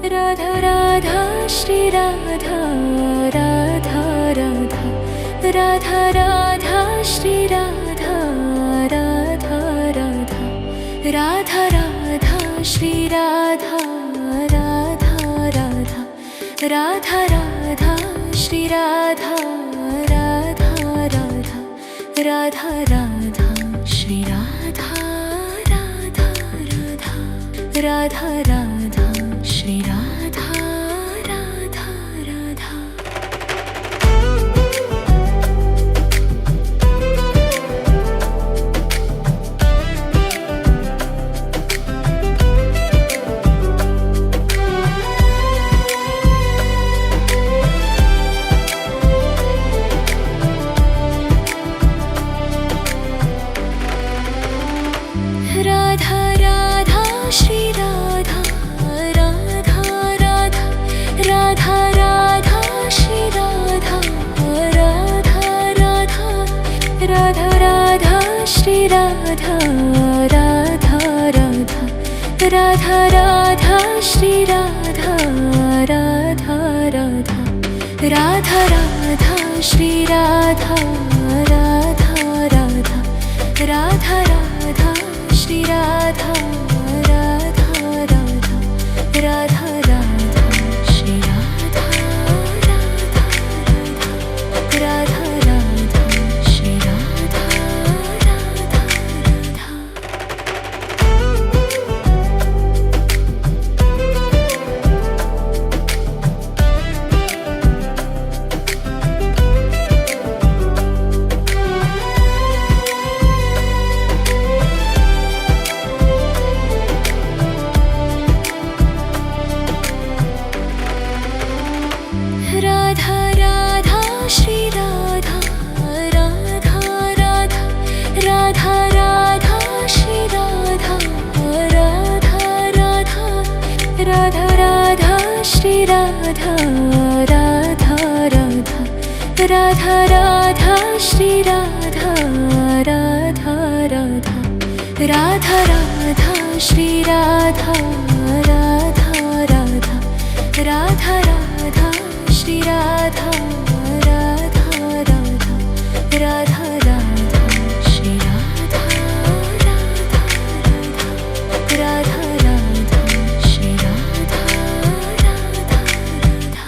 Radha Radha Shri Radha Radha Radha Radha Radha Shri Radha Radha Radha Radha Radha Shri Radha Radha Radha Radha Radha Shri Radha Radha Radha Radha Radha Shri Radha Radha Radha Radha Radha Shri Radha Radha Radha. Radha Radha Shri Radha Radha Radha Radha Radha Shri Radha Radha Radha Radha Radha Shri Radha Radha Radha Radha Radha Shri Radha Radha Radha Radha Radha Shri Radha Radha Radha Radha Radha Shri Radha Radha Radha Radha Radha Shri Radha Radha Radha Radha Shri Radha Radha Radha. Radha Radha Shri Radha Radha Radha Radha Radha Shri Radha Radha Radha Radha Radha Shri Radha Radha Radha Radha Radha Shri Radha Radha Radha Radha Radha Shri Radha Radha Radha Radha Radha Shri Radha Radha Radha Radha Radha Shri Radha Radha Radha Radha Shri Radha Radha Radha.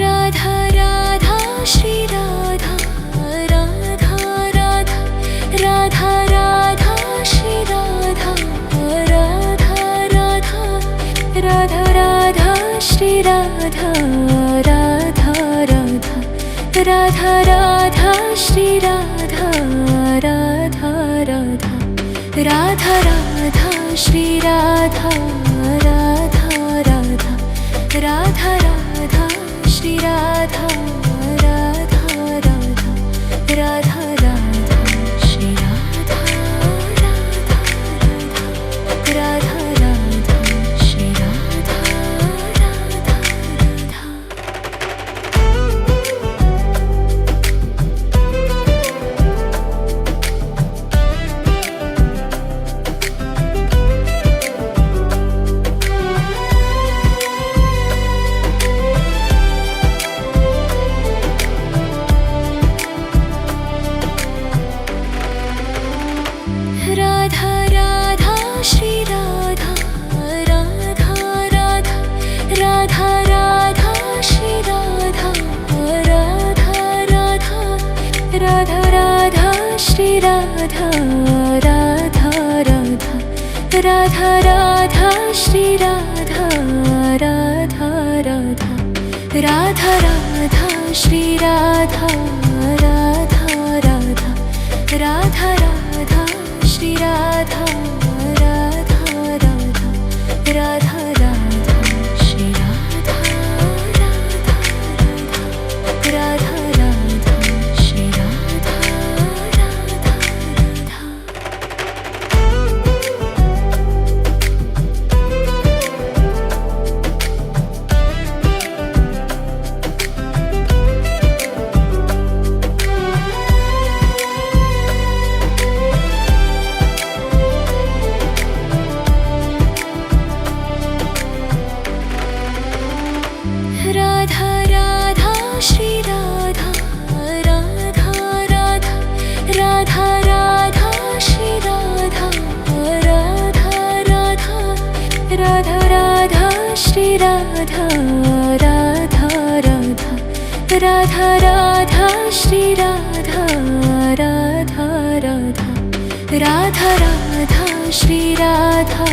Radha Radha Shri Radha Radha Radha Radha Radha Shri Radha Radha Radha Radha Radha Shri Radha Radha Radha Radha Radha Shri Radha Radha Radha Radha Radha Shri Radha Radha Radha Radha Radha Shri Radha Radha Radha Radha Radha Shri Radha Radha Radha Radha Shri Radha Radha Radha. Radha Radha Shri Radha Radha Radha Radha Radha Shri Radha Radha Radha Radha Radha Shri Radha Radha Radha Radha Radha Shri Radha Radha Radha Radha Radha Shri Radha Radha Radha Radha Radha Shri Radha Radha Radha Radha Radha Shri Radha Radha Radha Radha Radha Shri Radha Radha Shri Radha Radha Radha Radha Radha Shri Radha Radha Radha Radha Radha Shri Radha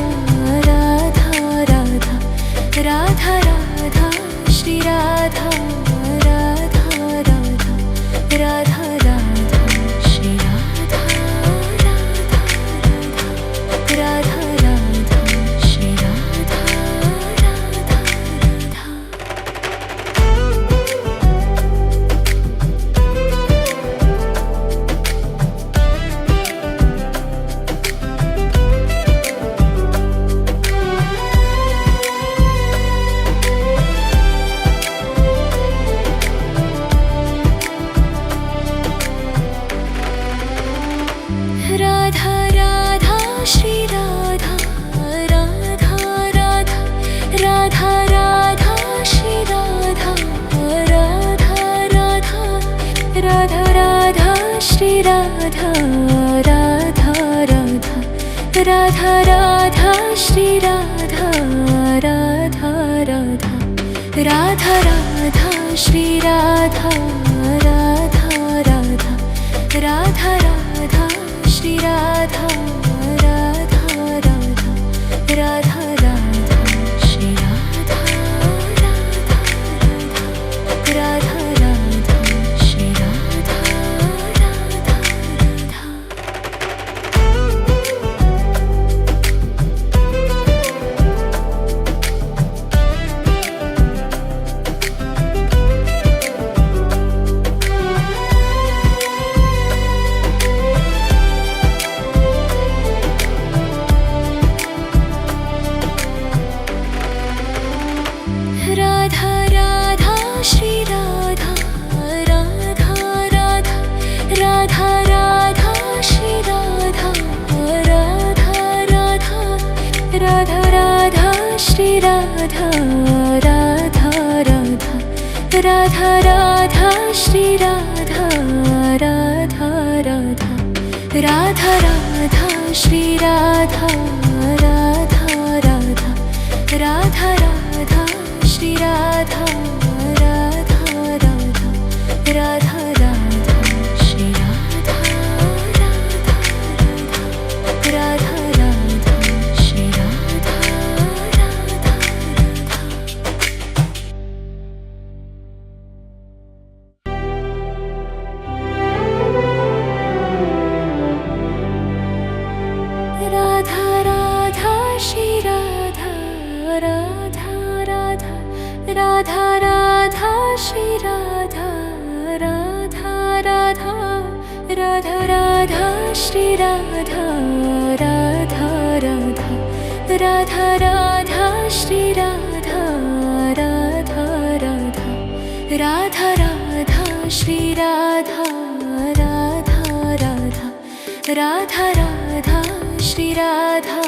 Radha Radha Radha Radha Shri Radha Radha Radha Radha Radha Shri Radha Radha Radha Radha Shri Radha Radha Radha. Radha Radha Shri Radha Radha Radha Radha Radha Shri Radha Radha Radha Radha Radha Shri Radha Radha Radha Radha Radha Shri Radha Radha Radha Radha Radha Shri Radha Radha Radha Radha Radha Shri Radha Radha Radha Radha Radha Shri Radha Radha Radha Radha Shri Radha Radha Radha. Radha Radha Shri Radha Radha Radha Radha Radha Shri Radha Radha Radha Radha Radha Shri Radha Radha Radha Radha Radha Shri Radha Radha Radha Radha Radha Shri Radha Radha Radha Radha Radha Shri Radha Radha Radha Radha Radha Shri Radha Radha Radha Radha Shri Radha Radha Radha Radha Shri Radha Radha Radha Radha Radha Shri Radha Radha Radha Radha Radha Shri Radha Radha Radha Radha Radha Shri Radha Radha Radha Radha Radha Shri Radha Radha Radha Radha Radha Shri Radha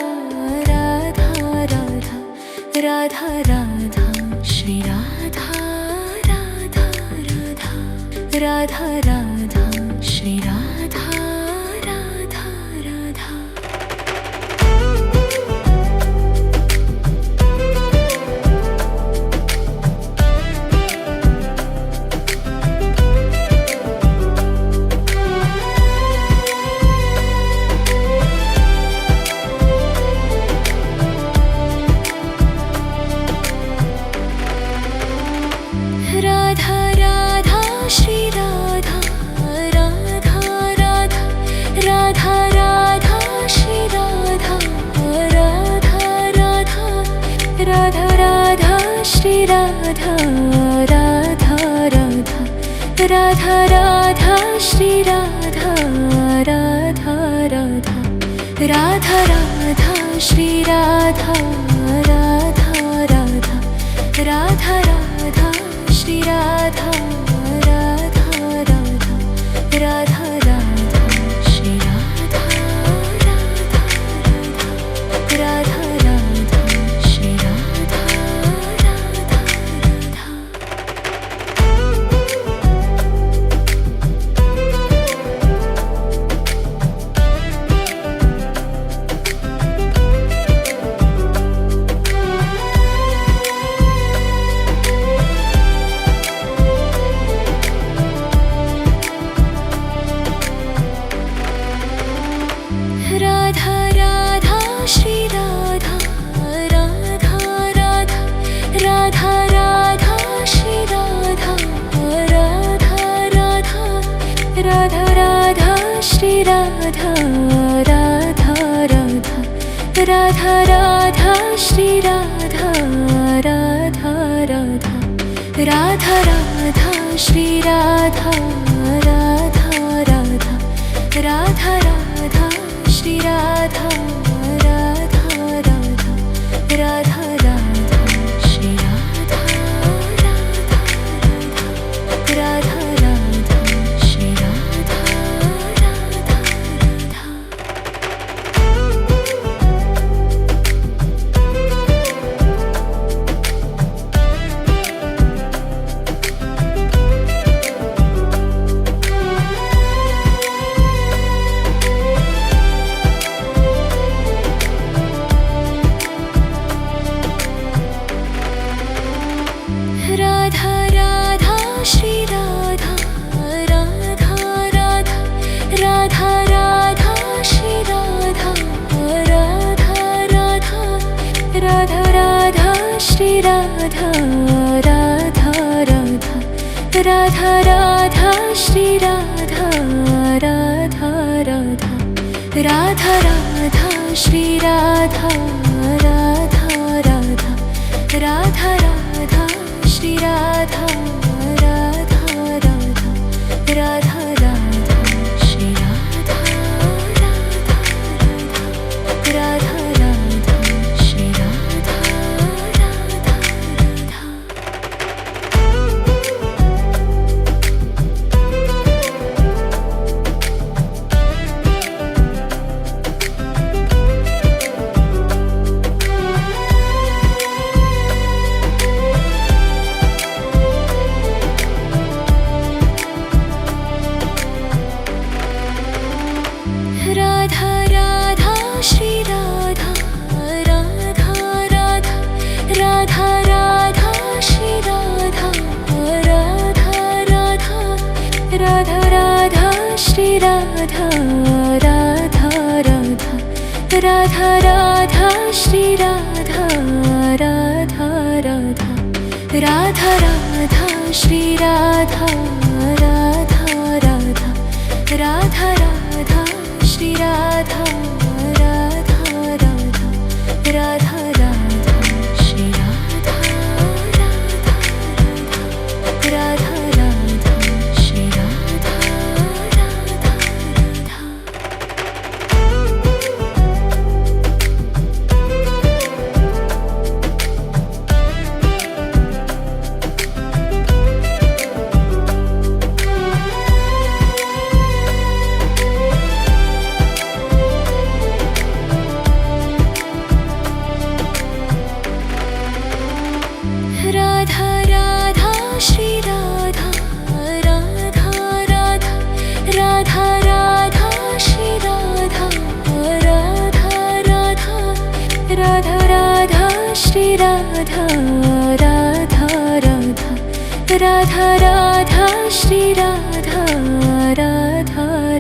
Radha Radha Radha Radha Shri Radha Radha Radha Radha Radha Shri Radha Radha Radha. Radha Radha Shri Radha Radha Radha Radha Radha Shri Radha Radha Radha Radha Radha Shri Radha Radha Radha Radha Radha Shri Radha Radha Radha Radha Radha Shri Radha Radha Radha Radha Radha Shri Radha Radha Radha Radha Radha Shri Radha Radha Radha Radha Shri Radha Radha Radha. Radha Radha Radha Radha Radha Shri Radha Radha Radha Radha Radha Shri Radha Radha Radha Radha Radha Shri Radha Radha Radha Radha Radha Shri Radha Radha Radha Radha Shri Radha Radha Radha. Radha Radha Shri Radha Radha Radha Radha Radha Shri Radha Radha Radha Radha Radha Shri Radha Radha Radha Radha Radha Shri Radha Radha Radha Radha Radha Shri Radha Radha Radha Radha Radha Shri Radha Radha Radha Radha Radha Shri Radha Radha Radha Radha Shri Radha Radha Radha. Radha Radha Shri Radha Radha Radha Radha Radha Shri Radha Radha Radha Radha Radha Shri Radha Radha Radha Radha Radha Shri Radha Radha Radha Radha Radha Shri Radha Radha Radha Radha Radha Shri Radha Radha Radha Radha Radha Shri Radha Radha Radha Radha Shri Radha Radha Radha. Radha Radha Shri Radha Radha Radha Radha Radha Shri Radha Radha Radha Radha Radha Shri Radha Radha Radha Radha Radha Shri Radha Radha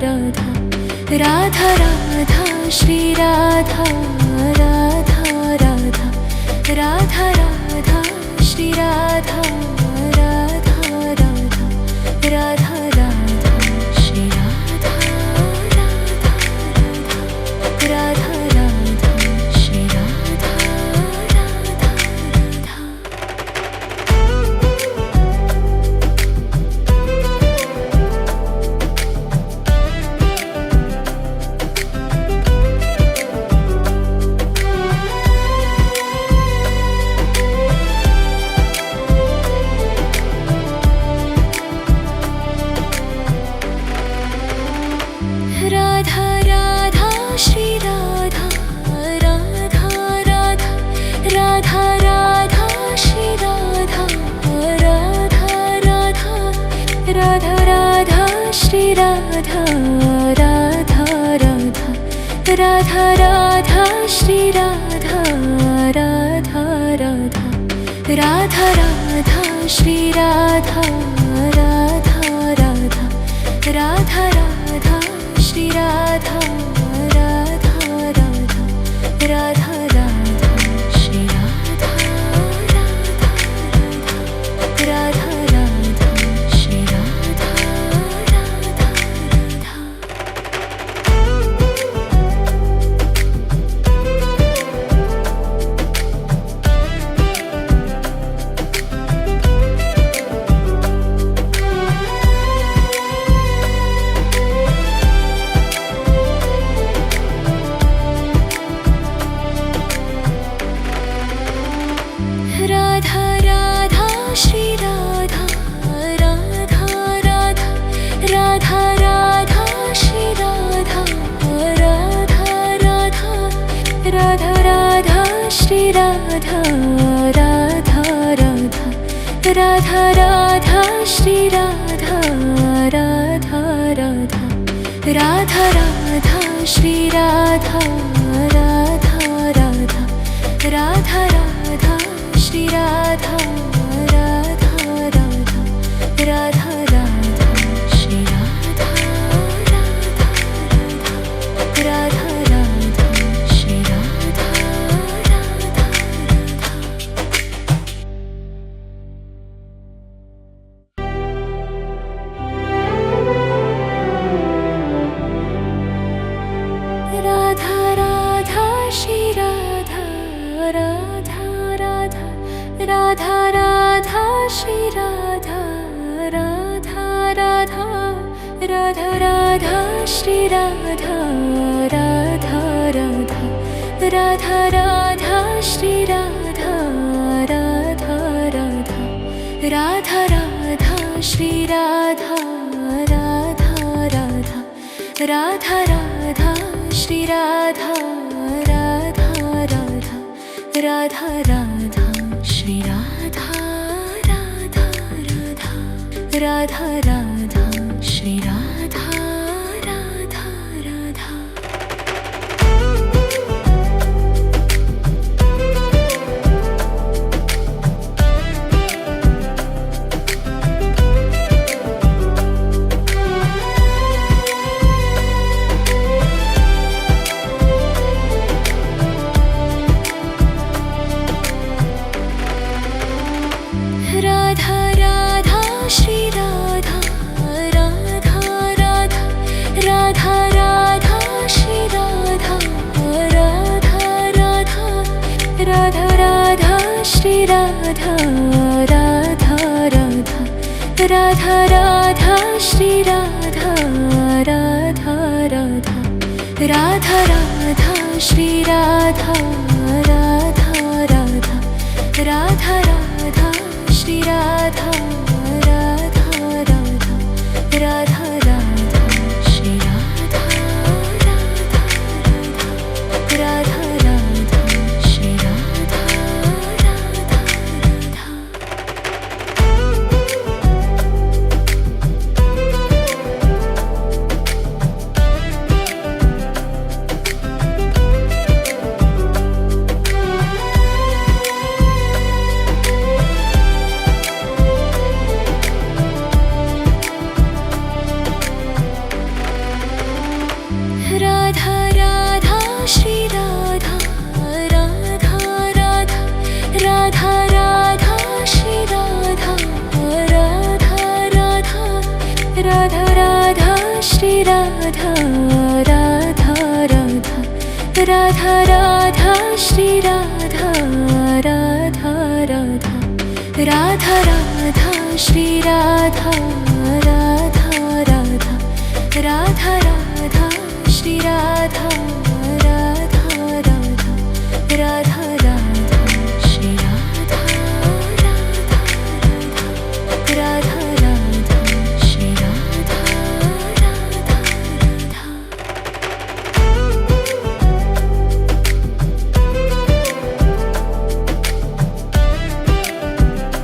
Radha Radha Radha Shri Radha Radha Radha Radha Radha Shri Radha Radha Radha Radha Radha Shri Radha Radha Radha Radha Shri Radha Radha Radha. Radha Radha Shri Radha Radha Radha Radha Radha Shri Radha Radha Radha Radha Radha Shri Radha Radha Radha Radha Radha Shri Radha Radha Radha Radha Radha Shri Radha Radha Radha Radha Radha Shri Radha Radha Radha Radha Radha Shri Radha Radha Radha Radha Shri Radha Radha Radha. Shri Radha Radha Radha Radha Radha Shri Radha Radha Radha Radha Radha Shri Radha Radha Radha Radha Radha Shri Radha Radha Radha Radha Radha Shri Radha Radha Radha Radha Shri Radha Radha Radha Radha Shri Radha Radha Radha Radha Radha Shri Radha Radha Radha Radha Radha Shri Radha Radha Radha Radha Radha Shri Radha Radha Radha Radha Radha Shri Radha Radha Radha Radha Radha Shri Radha Radha Radha Radha Radha Shri Radha Radha Radha Radha Radha Shri Radha Radha Radha Radha Radha Shri Radha Radha Radha Radha Radha Shri Radha Radha Radha Radha Radha Shri Radha Radha Radha Radha Radha Shri Radha Radha Radha Radha Radha Shri Radha Radha Radha Radha Radha Shri Radha Radha Radha Radha Radha Shri Radha Radha Radha Radha Shri Radha Radha Radha Radha Radha Shri Radha Radha Radha Radha Radha Shri Radha Radha Radha Radha Radha Shri Radha Radha Radha Radha Radha Shri Radha Radha Radha Radha Radha Shri Radha Radha Radha Radha Radha Shri Radha Radha Radha Radha Radha Shri Radha Radha Radha Radha Shri Radha Radha Radha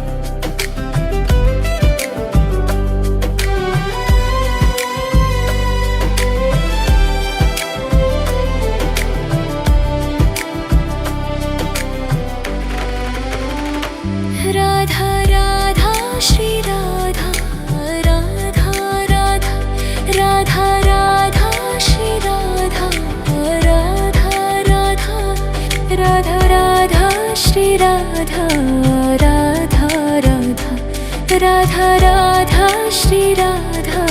Radha Radha Shri Radha Radha Radha Radha Radha Shri Radha Radha Radha Radha Radha Shri Radha Radha Radha Radha Radha Shri Radha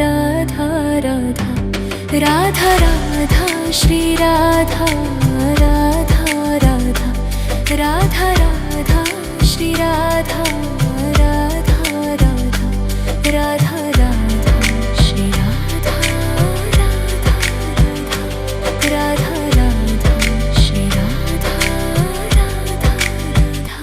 Radha Radha Radha Radha Shri Radha Radha Radha Radha Radha Shri Radha Radha Radha Radha Radha Shri Radha Radha Radha Radha Shri Radha Radha Radha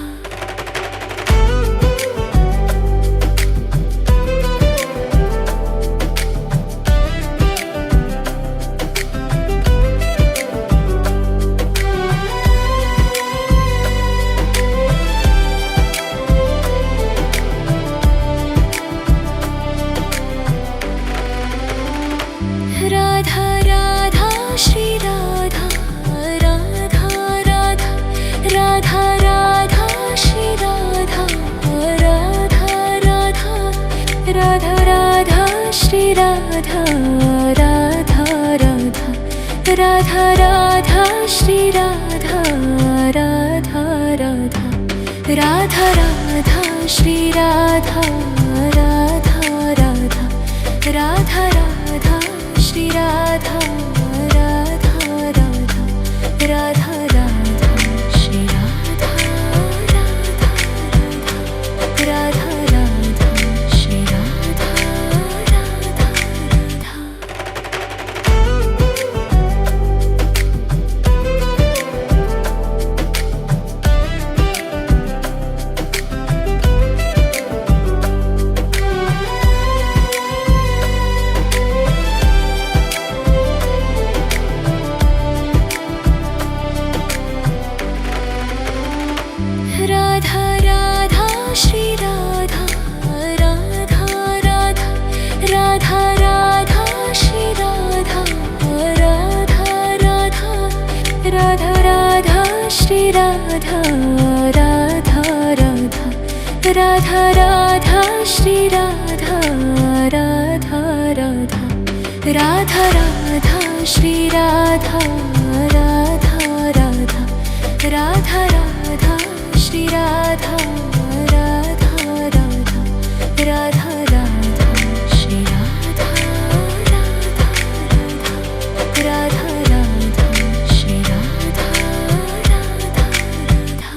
Radha Radha Shri Radha Radha Radha Radha Radha Shri Radha Radha Radha Radha Radha Shri Radha Radha Radha Radha Radha Shri Radha Radha Radha Radha Shri Radha Radha Radha. Radha Radha Shri Radha Radha Radha Radha Radha Shri Radha Radha Radha Radha Radha Shri Radha Radha Radha Radha Radha Shri Radha Radha Radha Radha Radha Shri Radha Radha Radha Radha Radha Shri Radha Radha Radha Radha Radha Shri Radha Radha Radha Radha Shri Radha Radha Radha.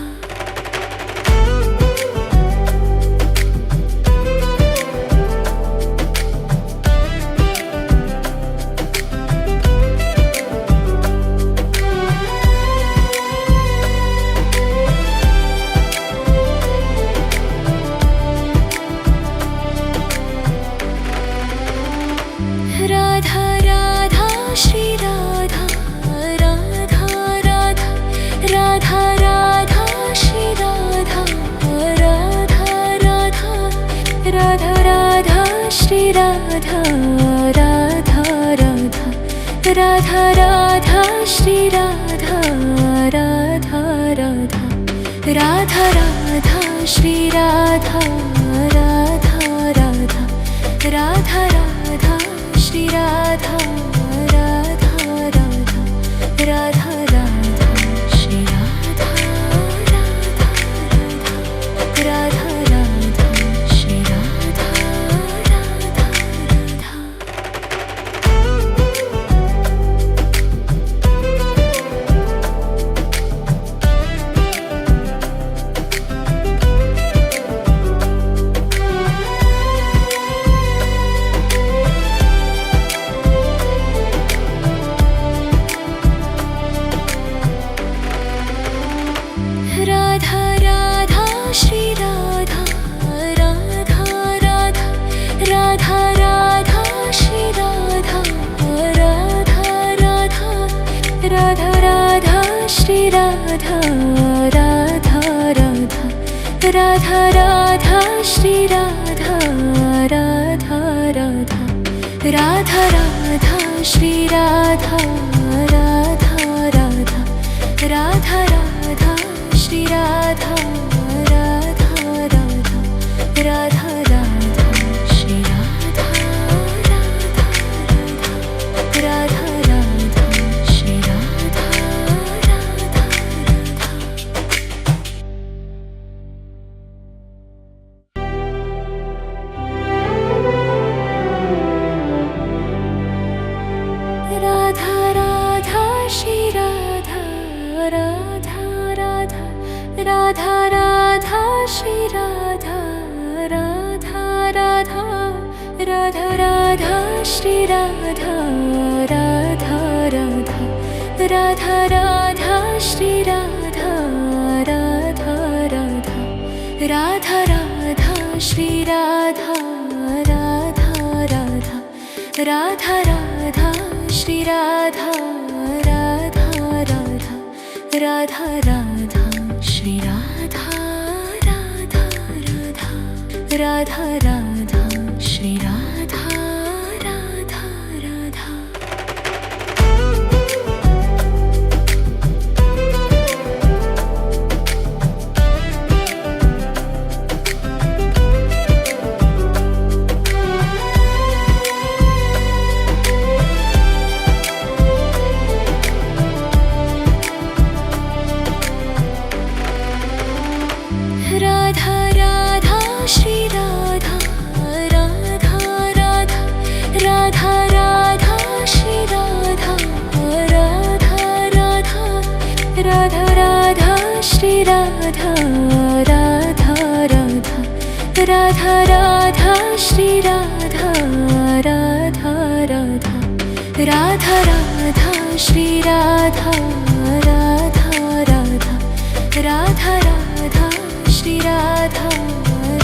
Radha Radha Shri Radha Radha Radha Radha Radha Shri Radha Radha Radha Radha Radha Shri Radha Radha Radha Radha Radha Shri Radha Radha Radha Radha Radha Shri Radha Radha Radha Radha Radha Shri Radha Radha Radha Radha Radha Shri Radha Radha Radha Radha Shri Radha Radha Radha. Radha Radha Shri Radha Radha Radha Radha Radha Shri Radha Radha Radha Radha Radha Shri Radha Radha Radha Radha Radha Shri Radha Radha Radha Radha Radha Shri Radha Radha Radha Radha Radha Shri Radha Radha Radha Radha Radha Shri Radha Radha Radha Radha Shri Radha Radha Radha Radha Shri Radha Radha Radha Radha Radha Shri Radha Radha Radha Radha Radha Shri Radha Radha Radha Radha Radha Shri Radha Radha Radha Radha Radha Shri Radha Radha Radha Radha Radha Shri Radha Radha Radha Radha Radha Shri Radha Radha Radha Radha Radha Shri Radha Radha Radha. Radha Radha Shri Radha Radha Radha Radha Radha Shri Radha Radha Radha Radha Radha Shri Radha Radha Radha Radha Radha Shri Radha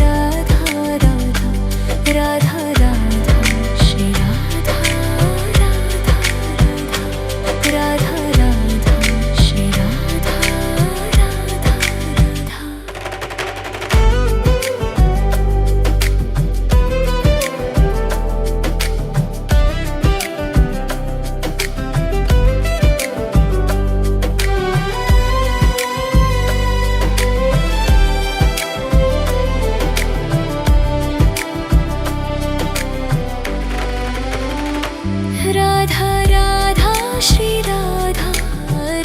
Radha Radha Radha Radha Shri Radha Radha Radha Radha Shri Radha Radha Radha. Radha Radha Shri Radha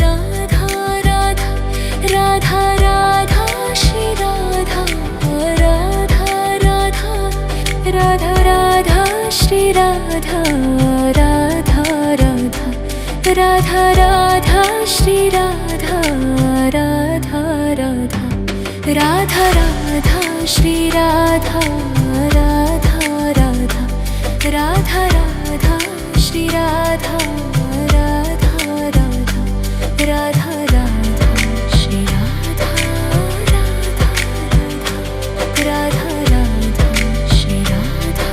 Radha Radha Radha Radha Shri Radha Radha Radha Radha Radha Shri Radha Radha Radha Radha Radha Shri Radha Radha Radha Radha Radha Shri Radha Radha Radha Radha Radha Shri Radha Radha Radha Radha Radha Shri Radha Radha Radha Radha Shri Radha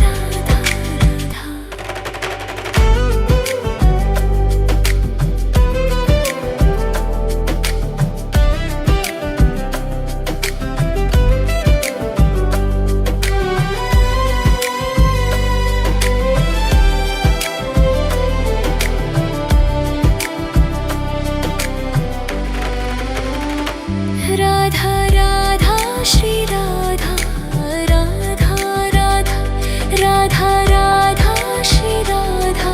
Radha Radha. Radha Radha Shri Radha Radha Radha Radha Radha Shri Radha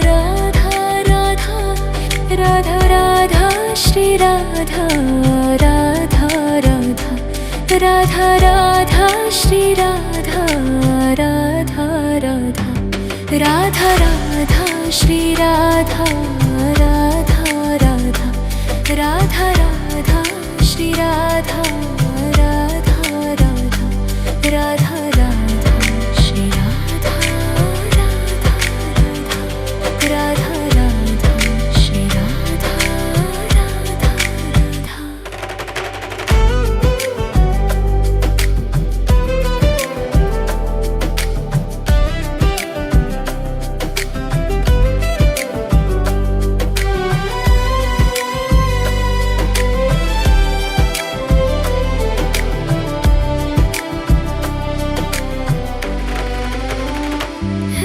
Radha Radha Radha Radha Shri Radha Radha Radha Radha Radha Shri Radha Radha Radha Radha Radha Shri Radha Radha Radha Radha Radha Shri Radha Radha Radha Radha Radha Shri Radha Radha Radha Radha Shri Radha Radha Radha.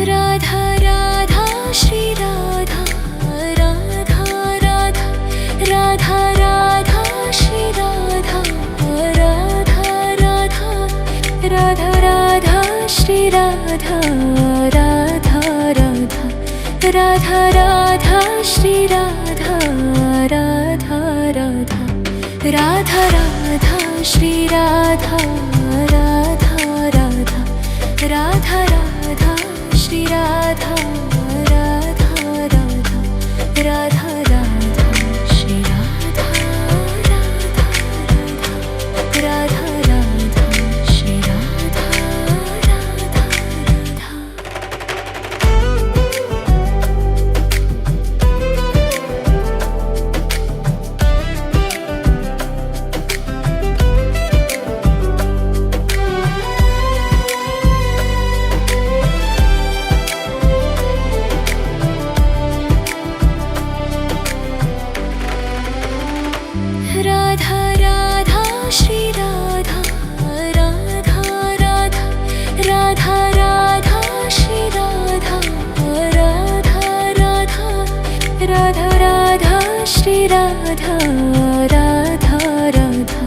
Radha Radha Shri Radha Radha Radha Radha Radha Shri Radha Radha Radha Radha Radha Shri Radha Radha Radha Radha Radha Shri Radha Radha Radha Radha Radha Shri Radha Radha Radha Radha Radha Shri Radha Radha Radha Radha Radha Shri Radha Radha Radha Radha Radha Shri Radha Radha Radha. Radha Radha Shri Radha Radha Radha Radha Radha Shri Radha Radha Radha Radha Radha Shri Radha Radha Radha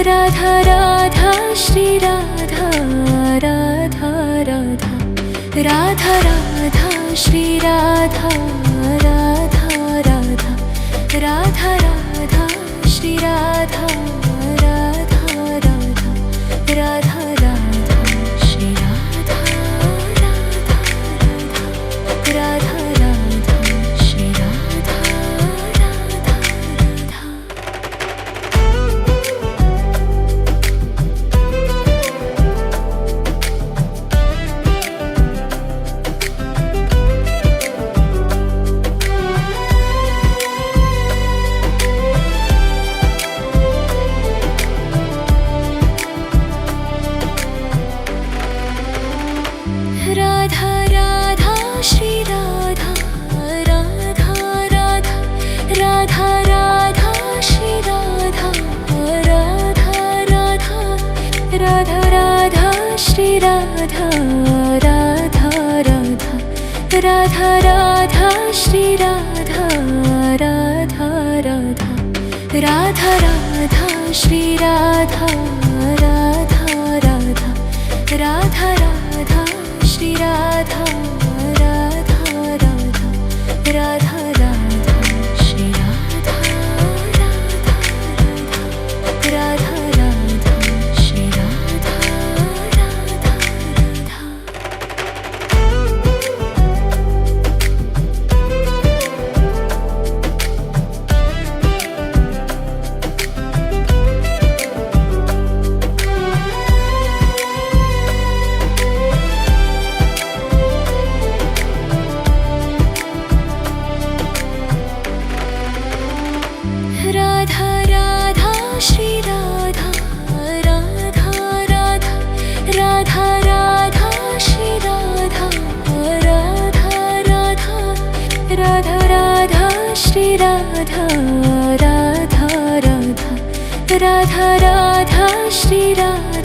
Radha Radha Shri Radha Radha Radha Radha Radha Shri Radha Radha Radha Radha Radha Shri Radha Radha Radha Radha Radha Shri Radha Radha Radha Radha Radha Shri Radha Radha Radha. Shri Radha Radha Radha Radha Radha Shri Radha Radha Radha Radha Radha Shri Radha Radha Radha Radha Radha Shri Radha Radha Radha Radha Radha Shri Radha Radha Radha Radha Shri Radha Radha Radha. Radha Radha Shri Radha Radha Radha Radha Radha Shri Radha Radha Radha Radha Radha Shri Radha Radha Radha Radha Radha Shri Radha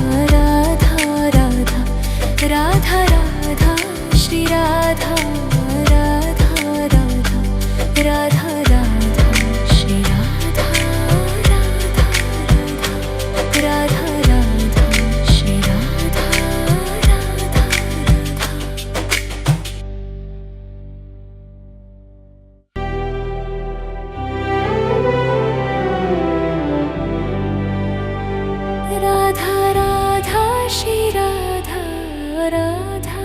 Radha Radha Radha Radha Shri Radha Radha Radha Radha Radha Shri Radha Radha Radha Radha Radha Shri Radha Radha Radha Radha Shri Radha Radha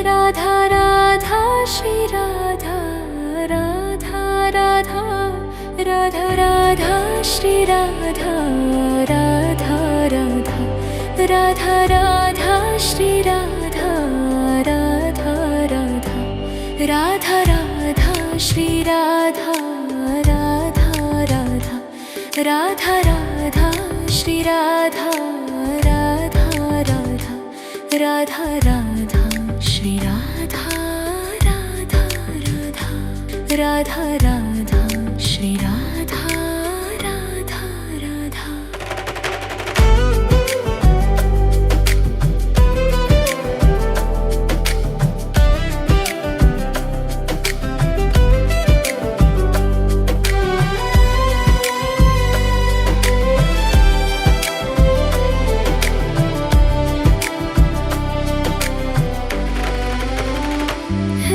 Radha Radha Shri Radha Radha Radha Radha Radha Shri Radha Radha Radha Radha Radha Shri Radha Radha Radha Radha Radha Shri Radha Radha Radha Radha Radha Shri Radha Radha Radha Radha Radha Shri Radha Radha Radha Radha Radha Shri Radha Radha Radha Radha Radha Shri Radha Radha Radha.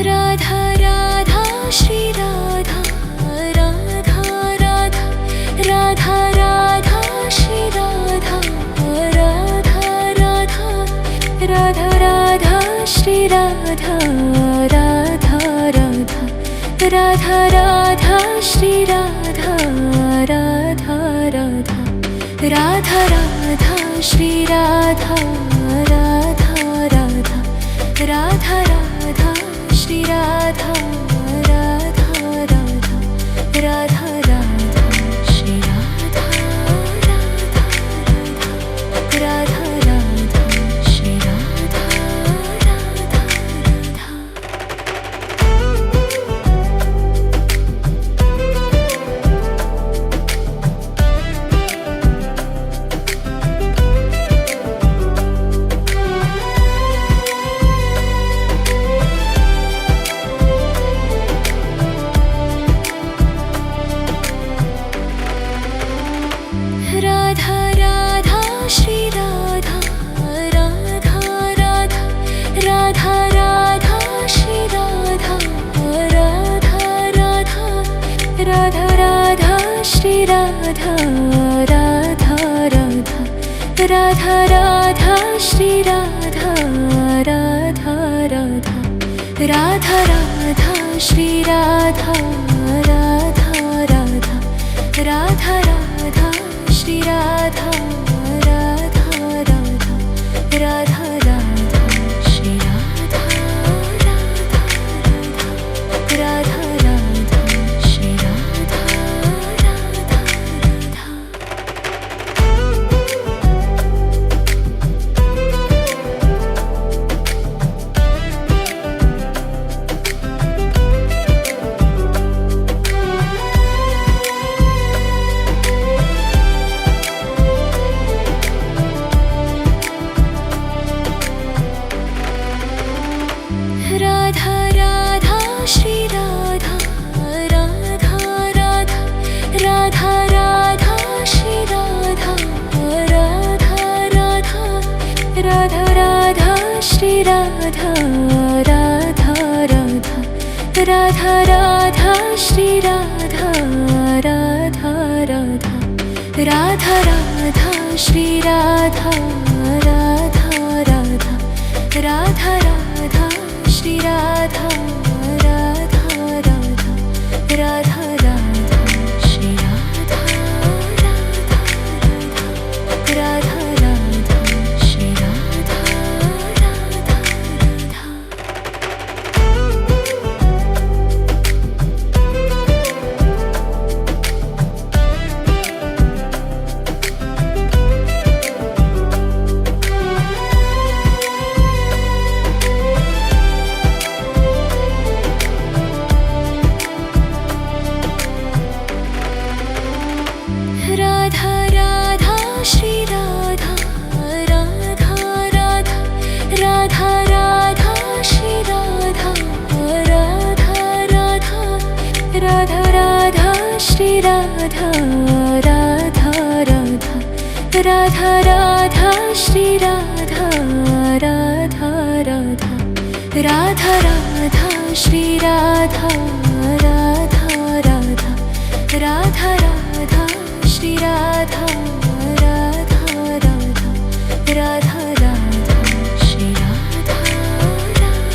Radha Radha Shri Radha Radha Radha Radha Radha Shri Radha Radha Radha Radha Radha Shri Radha Radha Radha Radha Radha Shri Radha Radha Radha Radha Radha Shri Radha Radha Radha Radha Radha Shri Radha Radha Radha Radha Radha Shri Radha Radha Radha Radha Shri Radha Radha Radha. Radha Radha Shri Radha Radha Radha Radha Radha Shri Radha Radha Radha Radha Radha Shri Radha Radha Radha Radha Radha Shri Radha Radha Radha Radha Radha Shri Radha Radha Radha Radha Radha Shri Radha Radha Radha Radha Radha Shri Radha Radha Radha Radha Shri Radha Radha Radha. Shri Radha Radha Radha Radha Radha Shri Radha Radha Radha Radha Radha Shri Radha Radha Radha Radha Radha Shri Radha Radha Radha Radha Radha Shri Radha Radha Radha Radha Shri Radha Radha Radha. Radha Radha Shri Radha Radha Radha Radha Radha Shri Radha Radha Radha Radha Radha Shri Radha Radha Radha Radha Radha Shri Radha Radha Radha Radha Radha Shri Radha Radha Radha Radha Radha Shri Radha Radha Radha Radha Radha Shri Radha Radha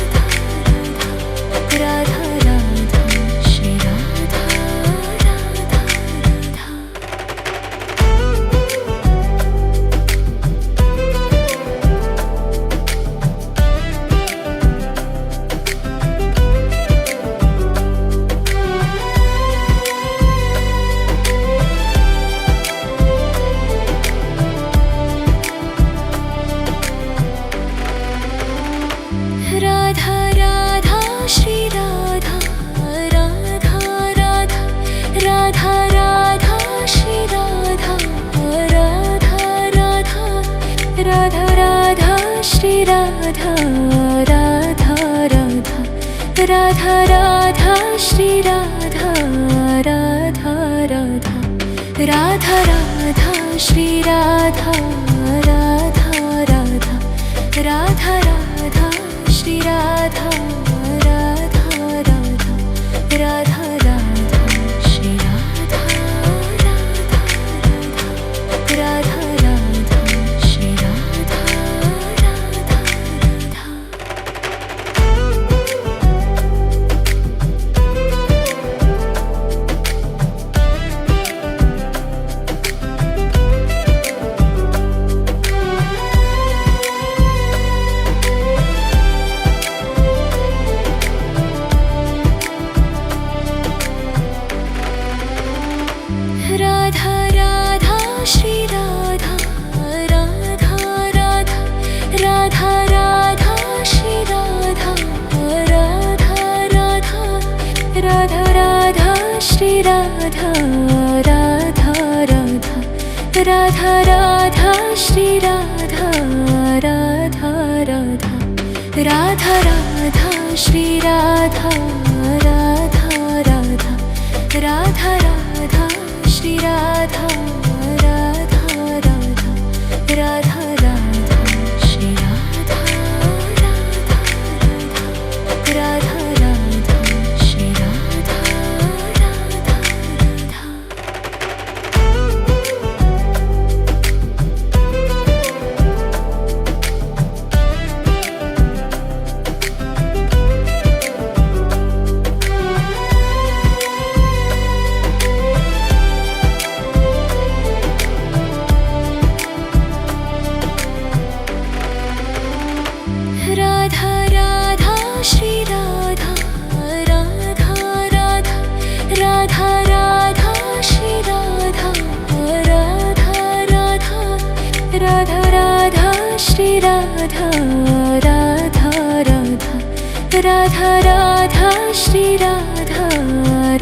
Radha Radha Shri Radha Radha Radha. Radha Radha Shri Radha Radha Radha Radha Radha Shri Radha Radha Radha Radha Radha Shri Radha Radha Radha Radha Radha Shri Radha Radha Radha Radha Radha Shri Radha Radha Radha Radha Radha Shri Radha Radha Radha Radha Radha Shri Radha Radha Radha Radha Shri Radha Radha Radha. Radha Radha Shri Radha Radha Radha Radha Radha Shri Radha Radha Radha Radha Radha Shri Radha Radha Radha Radha Radha Shri Radha Radha Radha Radha Radha Shri Radha Radha Radha Radha Radha Shri Radha Radha Radha Radha Radha Shri Radha Radha Radha Radha Shri Radha Radha Radha. Radha Radha Shri Radha Radha Radha Radha Radha Shri Radha Radha Radha Radha Radha Shri Radha Radha Radha Radha Radha Shri Radha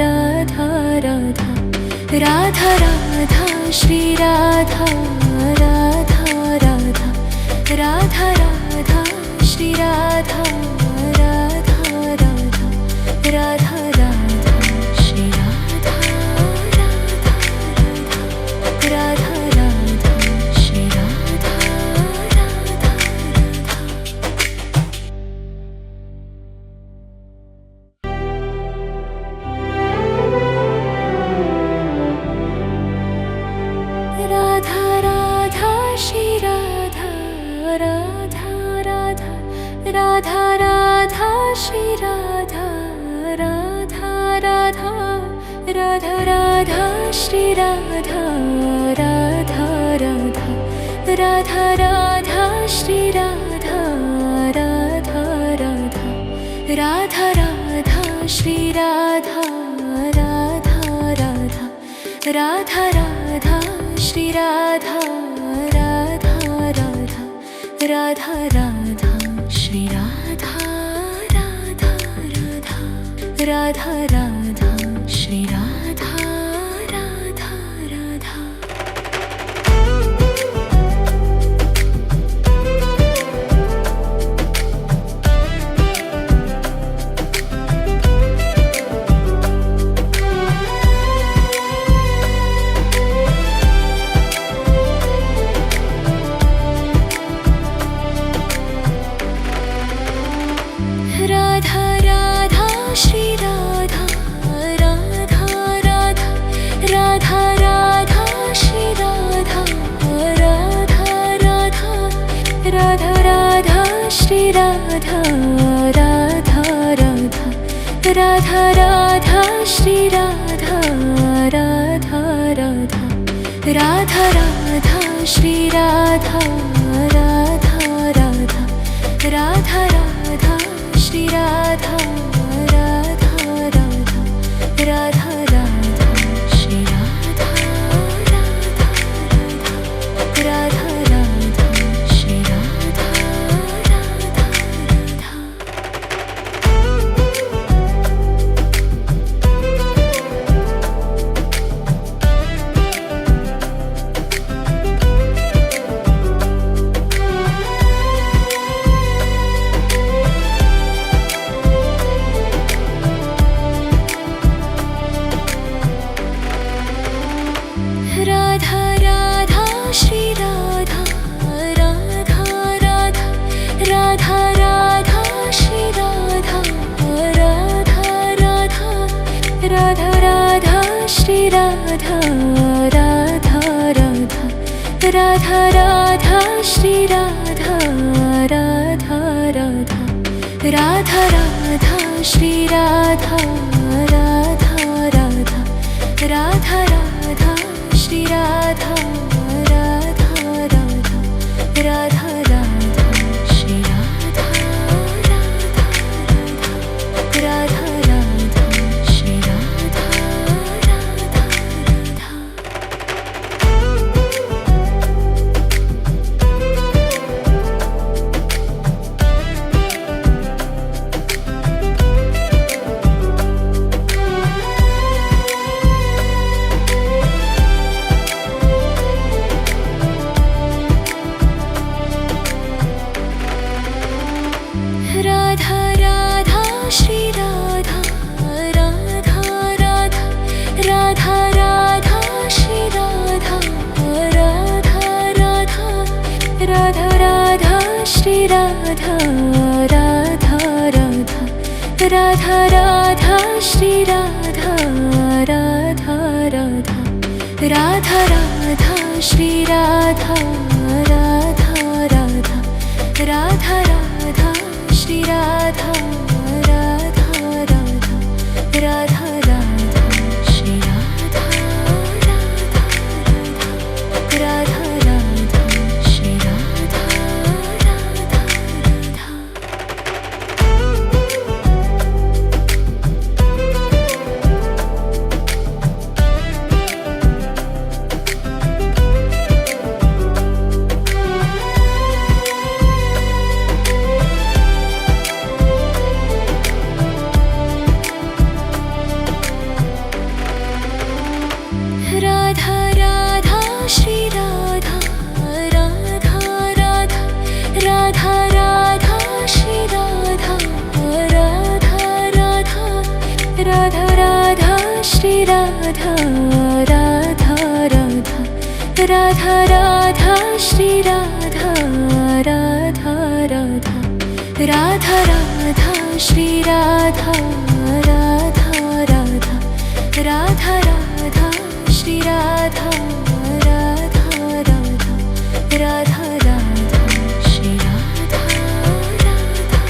Radha Radha Radha Radha Shri Radha Radha Radha Radha Radha Shri Radha Radha Radha Radha Radha Shri Radha Radha Radha Radha Shri Radha Radha Radha. Radha Radha Shri Radha Radha Radha Radha Radha Shri Radha Radha Radha Radha Radha Shri Radha Radha Radha Radha Radha Shri Radha Radha Radha Radha Radha Shri Radha Radha Radha Radha Radha Shri Radha Radha Radha Radha Radha Shri Radha Radha Radha Radha Radha Shri Radha Radha Radha Radha Radha Shri Radha Radha Radha Radha Radha Shri Radha Radha Radha Radha Radha Shri Radha Radha Radha Radha Radha Shri Radha Radha Radha Radha Radha Shri Radha Radha Radha Radha Radha Shri Radha Radha Radha Radha Shri Radha Radha Radha Radha Radha Shri Radha Radha Radha Radha Radha Shri Radha Radha Radha Radha Radha Shri Radha Radha Radha Radha Radha Shri Radha Radha Radha Radha Radha Shri Radha Radha Radha Radha Radha Shri Radha Radha Radha Radha Radha Shri Radha Radha Radha Radha Shri Radha Radha Radha Radha Radha Shri Radha Radha Radha Radha Radha Shri Radha Radha Radha Radha Radha Shri Radha Radha Radha Radha Radha Shri Radha Radha Radha Radha Radha Shri Radha Radha Radha Radha Radha Shri Radha Radha Radha Radha Radha Shri Radha Radha Radha Radha Shri Radha Radha Radha Radha Radha Shri Radha Radha Radha Radha Radha Shri Radha Radha Radha Radha Radha Shri Radha Radha Radha Radha Radha Shri Radha Radha Radha Radha Radha Shri Radha Radha Radha Radha Radha Shri Radha Radha Radha Radha Radha Shri Radha Radha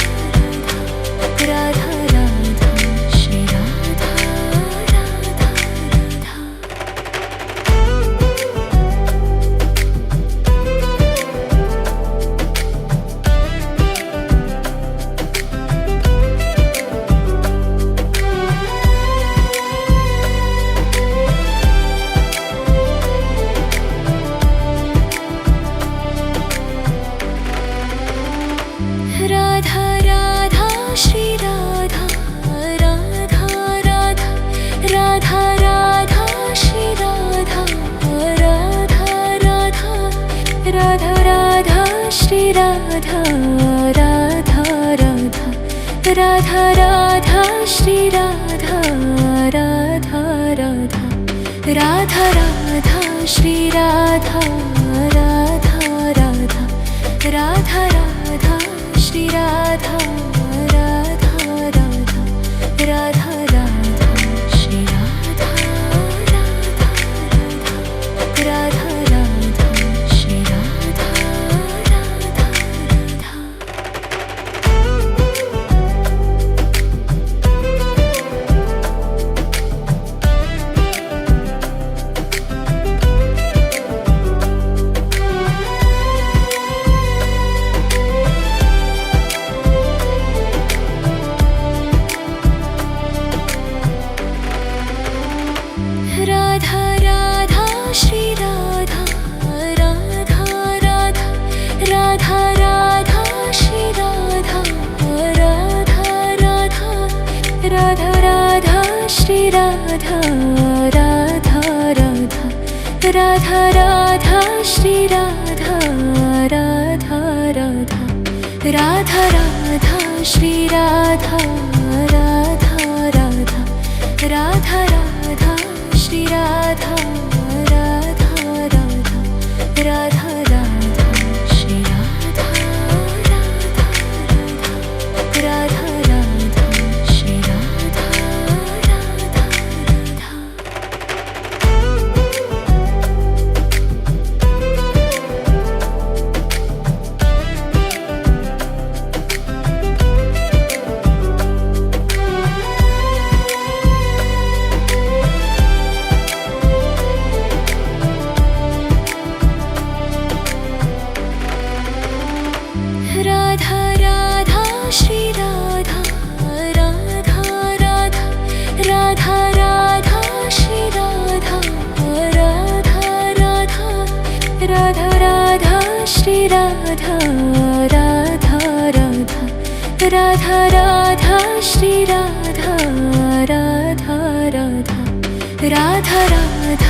Shri Radha Radha Radha Radha Radha Shri Radha Radha Radha Radha Radha Shri Radha Radha Radha Radha Radha Shri Radha Radha Radha Radha Radha Shri Radha Radha Radha Radha Shri Radha Radha Radha. Radha Radha Shri Radha Radha Radha Radha Radha Shri Radha Radha Radha Radha Radha Shri Radha Radha Radha Radha Radha Shri Radha Radha Radha Radha Radha Shri Radha Radha Radha Radha Radha Shri Radha Radha Radha Radha Radha Shri Radha Radha Radha Radha Shri Radha Radha Radha. Radha Radha Shri Radha Radha Radha Radha Radha Shri Radha Radha Radha Radha Radha Shri Radha Radha Radha Radha Radha Shri Radha Radha Radha Radha Radha